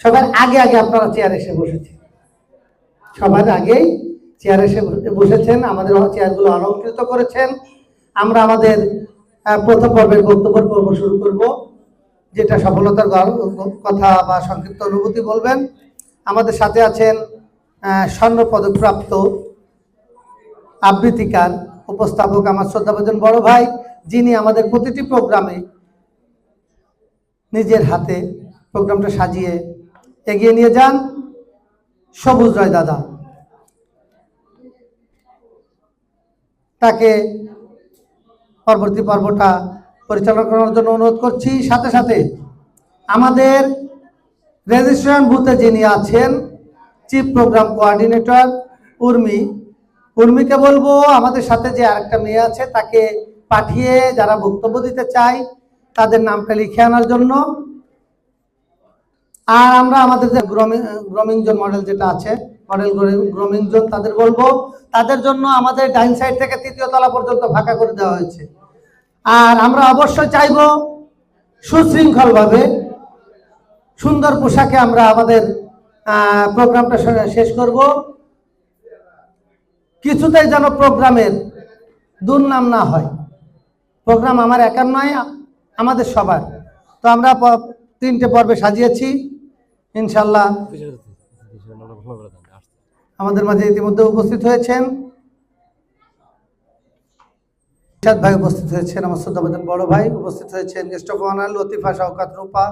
সবার আগে আগে আপনারা চেয়ারে এসে বসেছেন, সবার আগেই চেয়ারে এসে বসেছেন, আমাদের চেয়ারগুলো অলঙ্কৃত করেছেন। আমরা আমাদের প্রথম পর্বের বক্তব্য পর্ব শুরু করব, যেটা সফলতার কথা বা সংক্ষিপ্ত অনুভূতি বলবেন। আমাদের সাথে আছেন স্বর্ণ পদকপ্রাপ্ত আবৃত্তিকার উপস্থাপক আমার শ্রদ্ধাভাজন বড় ভাই, যিনি আমাদের প্রতিটি প্রোগ্রামে নিজের হাতে প্রোগ্রামটা সাজিয়ে এগিয়ে নিয়ে যান, সবুজ রায় দাদা। তাকে পরবর্তী পর্বটা পরিচালনা করার জন্য অনুরোধ করছি। সাথে সাথে আমাদের রেজিস্ট্রেশন বুথে যিনি আছেন চিফ প্রোগ্রাম কোঅর্ডিনেটর উর্মিকে বলবো আমাদের সাথে যে আরেকটা মেয়ে আছে তাকে পাঠিয়ে যারা বক্তব্য দিতে চায় তাদের নামটা লিখে আনার জন্য। আর আমরা আমাদের যে গ্রোমিং জোন মডেল যেটা আছে, মডেল গ্রোমিং জোন, তাদের বলবো তাদের জন্য আমাদের ডাইন সাইড থেকে তৃতীয় তলা পর্যন্ত ফাঁকা করে দেওয়া হয়েছে। আর আমরা অবশ্যই চাইব সুশৃঙ্খলভাবে সুন্দর পোশাকে আমরা আমাদের প্রোগ্রামটা শেষ করব। কিছুতেই যেন প্রোগ্রামের দুর্নাম না হয়। প্রোগ্রাম আমার একার নয়, আমাদের সবার। তো আমরা 3টে পর্বে সাজিয়েছি ইনশাল্লাহ। আমাদের মাঝে ইতিমধ্যে উপস্থিত হয়েছেন ভাই, উপস্থিত হয়েছেন আমার শ্রদ্ধাভাজন বড় ভাই, উপস্থিত হয়েছেন guest of honour Latifa, Shawkat, Rupa,